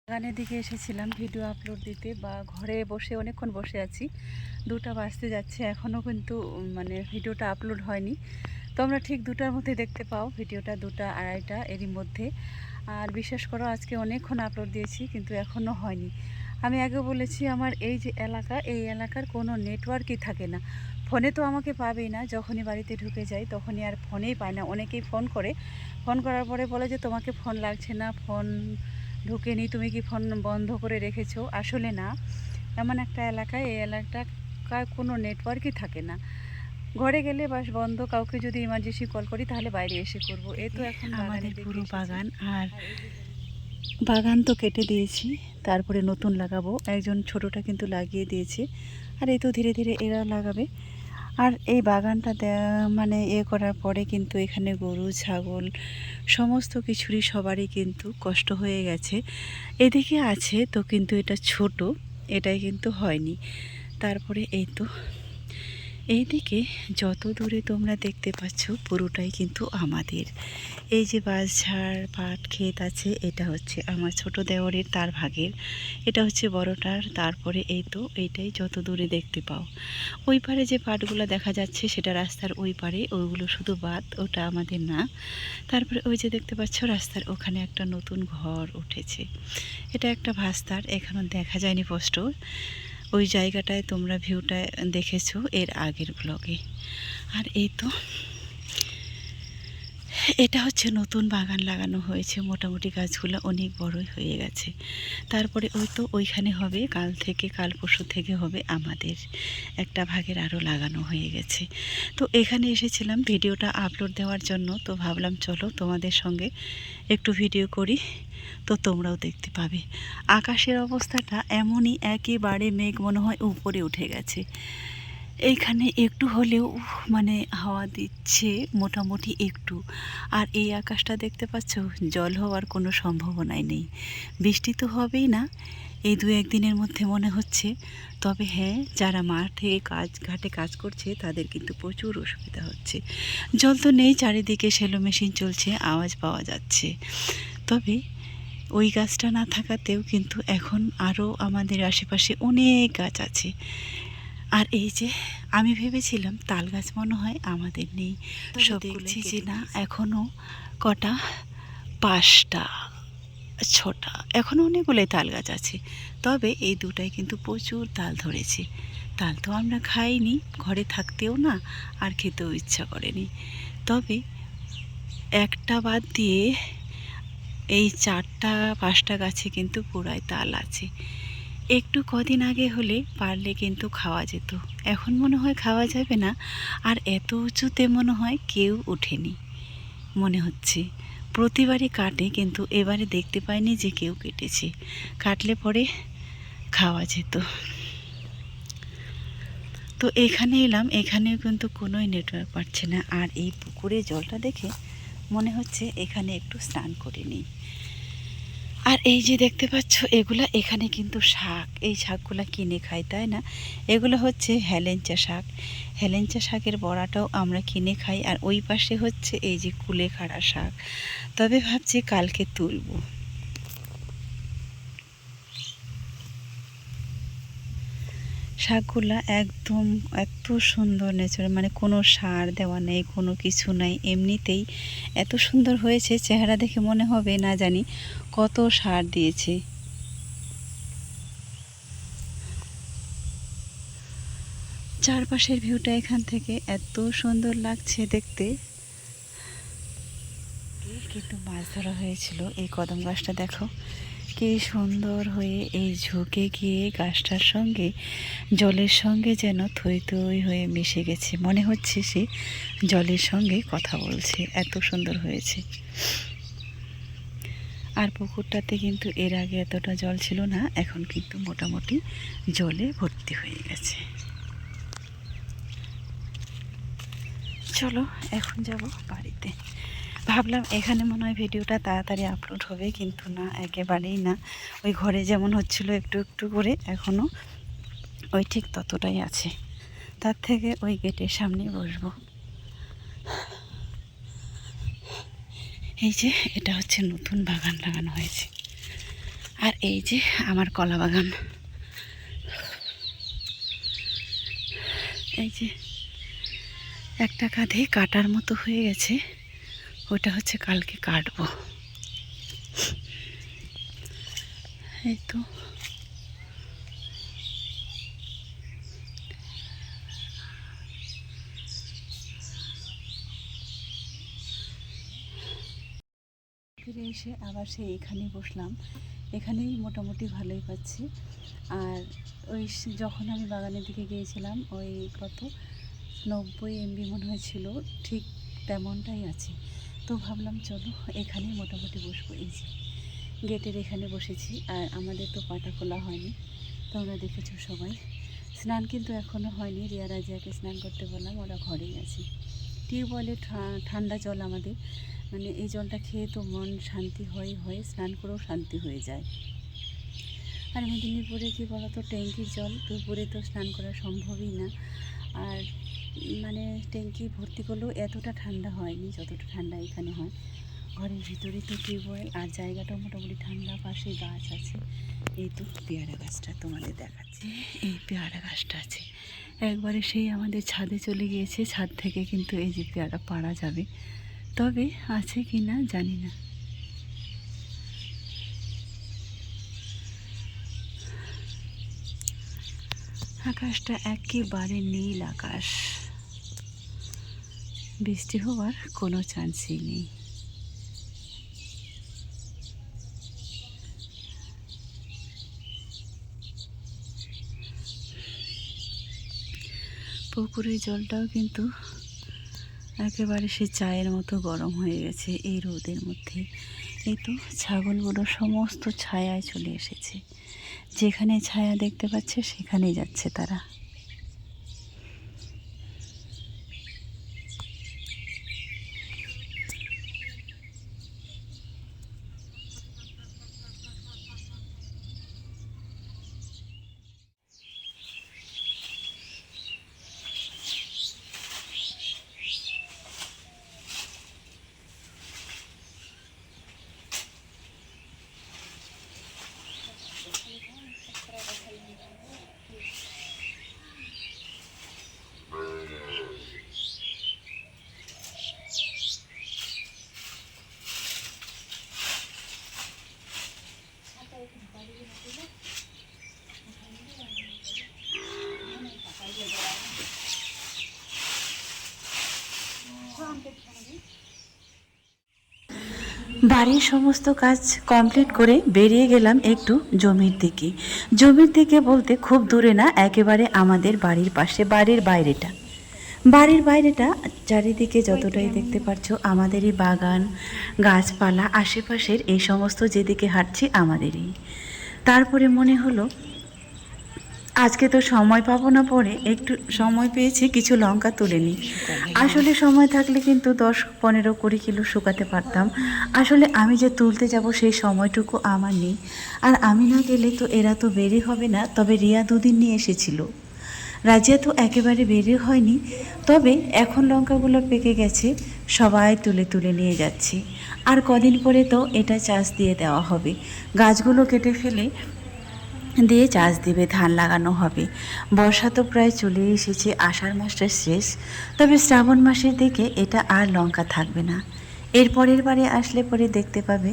বাগানের দিকে এসেছিলাম ভিডিও আপলোড দিতে, বা ঘরে বসে অনেকক্ষণ বসে আছি। 2টা বাজতে যাচ্ছে, এখনও কিন্তু মানে ভিডিওটা আপলোড হয়নি। তোমরা ঠিক 2টার মধ্যে দেখতে পাও ভিডিওটা, 2টা 2:30 এরই মধ্যে। আর বিশ্বাস করো, আজকে অনেকক্ষণ আপলোড দিয়েছি কিন্তু এখনও হয়নি। আমি আগে বলেছি, আমার এই যে এলাকা, এই এলাকার কোনো নেটওয়ার্কই থাকে না। ফোনে তো আমাকে পাবেই না, যখনই বাড়িতে ঢুকে যাই তখনই আর ফোনেই পায় না। অনেকেই ফোন করে, ফোন করার পরে বলে যে তোমাকে ফোন লাগছে না, ফোন ঢোকেনি, তুমি কি ফোন বন্ধ করে রেখেছো? আসলে না, এমন একটা এলাকায়, এই এলাকায় কোনো নেটওয়ার্কই থাকে না। ঘরে গেলে বাস বন্ধ, কাউকে যদি ইমার্জেন্সি কল করি তাহলে বাইরে এসে করব। এই তো এখন আমাদের পুরো বাগান, আর বাগান তো কেটে দিয়েছি, তারপরে নতুন লাগাবো। একজন ছোটটা কিন্তু লাগিয়ে দিয়েছে, আর এই তো ধীরে ধীরে এরা লাগাবে। আর এই বাগানটা মানে করার পরে কিন্তু এখানে গরু ছাগল সমস্ত কিছুরই সবারই কিন্তু কষ্ট হয়ে গেছে। এদিকে আছে তো, কিন্তু এটা ছোট, এটাই কিন্তু হয়নি। তারপরে এই তো এইদিকে যত দূরে তোমরা দেখতে পাচ্ছ পুরোটাই কিন্তু আমাদের। এই যে বাঁশঝাড় পাট ক্ষেত আছে, এটা হচ্ছে আমার ছোট দেওরের, তার ভাগের। এটা হচ্ছে বড়টার। তারপরে এই তো এইটাই যত দূরে দেখতে পাও। ওই পারে যে পাটগুলো দেখা যাচ্ছে সেটা রাস্তার ওই পারে, ওইগুলো শুধু বাদ, ওটা আমাদের না। তারপরে ওই যে দেখতে পাচ্ছ রাস্তার ওখানে একটা নতুন ঘর উঠেছে, এটা একটা ভাস্তার, এখনও দেখা যায়নি স্পষ্ট। ওই জায়গাটায় তোমরা ভিউটা দেখেছো এর আগের ব্লগে। আর এই তো এটা হচ্ছে নতুন বাগান লাগানো হয়েছে, মোটামুটি গাছগুলো অনেক বড়ই হয়ে গেছে। তারপরে ওই তো ওইখানে হবে, কাল পরশু থেকে হবে আমাদের একটা ভাগের, আরও লাগানো হয়ে গেছে। তো এখানে এসেছিলাম ভিডিওটা আপলোড দেওয়ার জন্য, তো ভাবলাম চলো তোমাদের সঙ্গে একটু ভিডিও করি, তো তোমরাও দেখতে পাবে। আকাশের অবস্থাটা এমনই, একেবারে মেঘ মনে হয় উপরে উঠে গেছে। এইখানে একটু হলেও মানে হাওয়া দিচ্ছে মোটামুটি একটু। আর এই আকাশটা দেখতে পাচ্ছ, জল হওয়ার কোনো সম্ভাবনাই নেই, বৃষ্টি তো হবেই না এই 2-1 দিনের মধ্যে মনে হচ্ছে। তবে হ্যাঁ, যারা মাঠে ঘাটে কাজ করছে তাদের কিন্তু প্রচুর অসুবিধা হচ্ছে। জল তো নেই, চারিদিকে সেলো মেশিন চলছে, আওয়াজ পাওয়া যাচ্ছে। তবে ওই গাছটা না থাকাতেও কিন্তু এখন আরও আমাদের আশেপাশে অনেক গাছ আছে। আর এই যে আমি ভেবেছিলাম তাল গাছ মনে হয় আমাদের নেই, সব দেখছি যে না, এখনও কটা 5টা 6টা এখনও অনেকগুলোই তাল গাছ আছে। তবে এই 2টায় কিন্তু প্রচুর তাল ধরেছে। তাল তো আমরা খাইনি, ঘরে থাকতেও না, আর খেতেও ইচ্ছা করেনি। তবে একটা বাদ দিয়ে এই 4টা 5টা গাছে কিন্তু পুরাই তাল আছে। একটু কদিন আগে হলে পারলে কিন্তু খাওয়া যেত, এখন মনে হয় খাওয়া যাবে না। আর এত উঁচুতে মনে হয় কেউ ওঠেনি মনে হচ্ছে। প্রতিবারই কাটে, কিন্তু এবারে দেখতে পাইনি যে কেউ কেটেছে, কাটলে পরে খাওয়া যেত। তো এখানে এলাম, এখানেও কিন্তু কোনোই নেটওয়ার্ক পাচ্ছে না। আর এই পুকুরে জলটা দেখে মনে হচ্ছে এখানে একটু স্নান করে নিই। আর এই যে দেখতে পাচ্ছ এগুলা, এখানে কিন্তু শাক, এই শাকগুলা কিনে খাই, তাই না? এগুলো হচ্ছে হেলেঞ্চা শাক। হেলেঞ্চা শাকের বড়াটাও আমরা কিনে খাই। আর ওই পাশে হচ্ছে এই যে কুলেখাড়া শাক। তবে ভাবছি কালকে তুলব। শাকগুলা একদম এত সুন্দর ন্যাচারাল, মানে কোনো সার দেওয়া নেই, কোনো কিছু নাই, এমনিতেই এত সুন্দর হয়েছে, চেহারা দেখে মনে হবে না জানি কত সার দিয়েছে। চারপাশের ভিউটা এখান থেকে এত সুন্দর লাগছে দেখতে। কিন্তু মাছ ধরা হয়েছিল, এই কদম গাছটা দেখো কি সুন্দর হয়ে এই ঝুঁকে গিয়ে গাছটার সঙ্গে, জলের সঙ্গে যেন থই থই হয়ে মিশে গেছে, মনে হচ্ছে সে জলের সঙ্গে কথা বলছে, এত সুন্দর হয়েছে। আর পুকুরটাতে কিন্তু এর আগে এতটা জল ছিল না, এখন কিন্তু মোটামুটি জলে ভর্তি হয়ে গেছে। চলো এখন যাব বাড়িতে। ভাবলাম এখানে মনে হয় ভিডিওটা তাড়াতাড়ি আপলোড হবে, কিন্তু না, একেবারেই না। ওই ঘরে যেমন হচ্ছিল একটু একটু করে, এখনও ওই ঠিক ততটাই আছে। তার থেকে ওই গেটের সামনে বসবো। এই যে এটা হচ্ছে নতুন বাগান লাগানো হয়েছে। আর এই যে আমার কলা বাগান, এই যে একটা কাঁধে কাটার মতো হয়ে গেছে, ওটা হচ্ছে কালকে কাটবো। এই তো ফিরে এসে আবার এখানেই বসলাম। এখানেই মোটামুটি ভালোই পাচ্ছি। আর ওই যখন আমি বাগানের দিকে গিয়েছিলাম ওই কত 90 MB মনে হয়েছিল, ঠিক তেমনটাই আছে। তো ভাবলাম চলো এখানেই মোটামুটি বসবো। এই যে গেটের এখানে বসেছি। আর আমাদের তো পাটা খোলা হয়নি, তোমরা দেখেছো সবাই। স্নান কিন্তু এখনও হয়নি। রিয়া রাজিয়াকে স্নান করতে বললাম, ওরা ঘরেই আছে। টিউবওয়েলের ঠান্ডা জল আমাদের, মানে এই জলটা খেয়ে তো মন শান্তি হয়, স্নান করেও শান্তি হয়ে যায়। আর মেদিনীপুরে কী বলতো, ট্যাঙ্কির জল, দুপুরে তো স্নান করা সম্ভবই না। আর মানে ট্যাঙ্কি ভর্তি করলেও এতটা ঠান্ডা হয়নি যতটা ঠান্ডা এখানে হয়। ঘরের ভিতরে তো টিউবওয়েল, আর জায়গাটাও মোটামুটি ঠান্ডা। পাশে গাছ আছে, এই তো পেয়ারা গাছটা তোমাদের দেখাচ্ছি। এই পেয়ারা গাছটা আছে একবারে সেই আমাদের ছাদে চলে গিয়েছে। ছাদ থেকে কিন্তু এই যে পেয়ারা পাড়া যাবে, তবে আছে কি না জানি না। আকাশটা একেবারে নীল আকাশ, বৃষ্টি হওয়ার কোনো চান্সই নেই। পুকুরের জলটাও কিন্তু একেবারে সে চায়ের মতো গরম হয়ে গেছে এই রোদের মধ্যে। এই তো ছাগলগুলো সমস্ত ছায়ায় চলে এসেছে, যেখানে ছায়া দেখতে পাচ্ছে সেখানেই যাচ্ছে তারা। বাড়ির সমস্ত কাজ কমপ্লিট করে বেরিয়ে গেলাম একটু জমির দিকে। জমির দিকে বলতে খুব দূরে না, একেবারে আমাদের বাড়ির পাশে, বাড়ির বাইরেটা চারিদিকে যতটাই দেখতে পাচ্ছো আমাদেরই বাগান, গাছপালা, আশেপাশের এই সমস্ত যেদিকে হাঁটছি আমাদেরই। তারপরে মনে হলো আজকে তো সময় পাবো না, পরে একটু সময় পেয়েছি, কিছু লঙ্কা তুলে নিই। আসলে সময় থাকলে কিন্তু 10-15-20 কিলো শুকাতে পারতাম। আসলে আমি যে তুলতে যাব সেই সময়টুকু আমার নেই। আর আমি না গেলে তো এরা তো বেরি হবে না। তবে রিয়া 2 দিন নিয়ে এসেছিল, রাজিয়া তো একেবারে বেরি হয়নি। তবে এখন লঙ্কাগুলো পেকে গেছে, সবাই তুলে তুলে নিয়ে যাচ্ছে। আর কদিন পরে তো এটা চাষ দিয়ে দেওয়া হবে, গাছগুলো কেটে ফেলে দিয়ে চাষ দিবে, ধান লাগানো হবে। বর্ষা তো প্রায় চলে এসেছে, আষাঢ় মাসটা শেষ। তবে শ্রাবণ মাসের দিকে এটা আর লঙ্কা থাকবে না। এর পরের বারে আসলে পরে দেখতে পাবে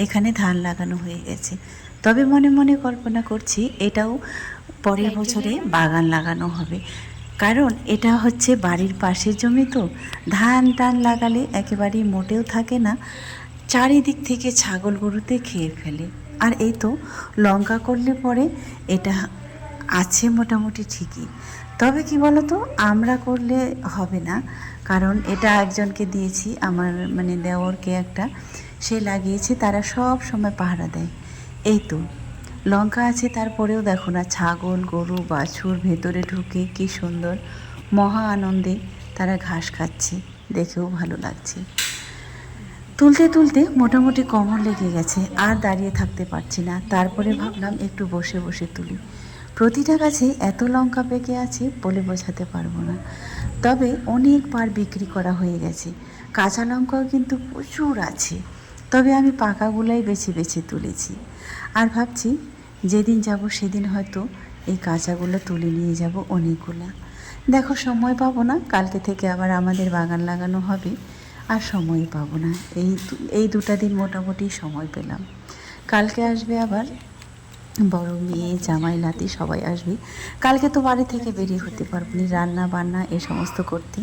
এখানে ধান লাগানো হয়ে গেছে। তবে মনে মনে কল্পনা করছি এটাও পরের বছরে বাগান লাগানো হবে, কারণ এটা হচ্ছে বাড়ির পাশের জমি তো। ধান টান লাগালে একেবারেই মোটেও থাকে না, চারিদিক থেকে ছাগল গরুতে খেয়ে ফেলে। আর এই তো লঙ্কা করলে পরে এটা আছে মোটামুটি ঠিকই। তবে কি বলো তো, আমরা করলে হবে না, কারণ এটা একজনকে দিয়েছি, আমার মানে দেওরকে একটা, সে লাগিয়েছে, তারা সব সময় পাহারা দেয়। এই তো লঙ্কা আছে, তারপরেও দেখো না ছাগল গরু বাছুর ভেতরে ঢুকে কি সুন্দর মহা আনন্দে তারা ঘাস খাচ্ছে, দেখেও ভালো লাগছে। তুলতে তুলতে মোটামুটি কোমর লেগে গেছে, আর দাঁড়িয়ে থাকতে পারছি না। তারপরে ভাবলাম একটু বসে বসে তুলি। প্রতিটা গাছে এত লঙ্কা পেকে আছে বলে বোঝাতে পারবো না। তবে অনেকবার বিক্রি করা হয়ে গেছে। কাঁচা লঙ্কাও কিন্তু প্রচুর আছে, তবে আমি পাকাগুলাই বেছে বেছে তুলেছি। আর ভাবছি যেদিন যাব সেদিন হয়তো এই কাঁচাগুলো তুলে নিয়ে যাব অনেকগুলা। দেখো সময় পাবো না, কালকে থেকে আবার আমাদের বাগান লাগানো হবে, আর সময় পাবো না। এই দুটা দিন মোটামুটি সময় পেলাম। কালকে আসবে আবার বড় মেয়ে, জামাই, নাতি সবাই আসবে। কালকে তো বাড়ি থেকে বেরিয়ে হতে পারবো না, রান্না বান্না এ সমস্ত করতে।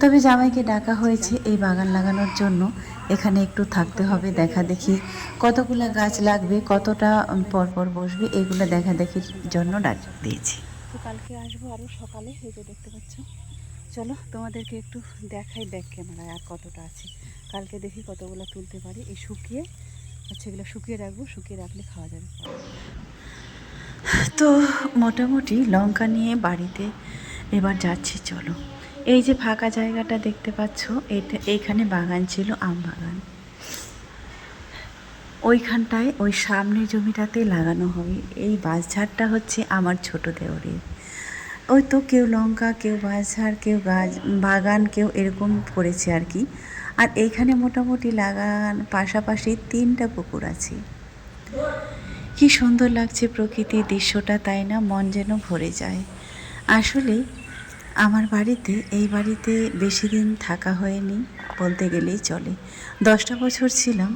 তবে জামাইকে ডাকা হয়েছে এই বাগান লাগানোর জন্য। এখানে একটু থাকতে হবে, দেখা দেখি কতগুলা গাছ লাগবে, কতটা পরপর বসবে, এগুলো দেখা দেখির জন্য ডাক দিয়েছি। তো কালকে আসবো আরও সকালে, এই যে দেখতে পাচ্ছ। চলো তোমাদেরকে একটু দেখাই ব্যাক ক্যামেরায় আর কতটা আছে। কালকে দেখি কতগুলো তুলতে পারি। এই শুকিয়ে হচ্ছে, এগুলো শুকিয়ে রাখবো, শুকিয়ে রাখলে খাওয়া যাবে। তো মোটামুটি লঙ্কা নিয়ে বাড়িতে এবার যাচ্ছি। চলো, এই যে ফাঁকা জায়গাটা দেখতে পাচ্ছ, এইখানে বাগান ছিল, আম বাগান। ওইখানটায় ওই সামনের জমিটাতে লাগানো হবে। এই বাঁশঝাড়টা হচ্ছে আমার ছোট দেওরের। ওই তো কেউ লঙ্কা, কেউ বাঁশঝাড়, কেউ গাছ বাগান, কেউ এরকম করেছে আর কি। আর এইখানে মোটামুটি লাগান পাশাপাশি 3টা পুকুর আছে। কি সুন্দর লাগছে প্রকৃতির দৃশ্যটা, তাই না? মন যেন ভরে যায়। আসলে আমার বাড়িতে, এই বাড়িতে বেশি দিন থাকা হয়নি বলতে গেলেই চলে। 10টা বছর ছিলাম,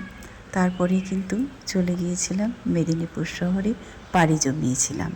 তারপরে কিন্তু চলে গিয়েছিলাম মেদিনীপুর শহরে, পাড়ি জমিয়েছিলাম।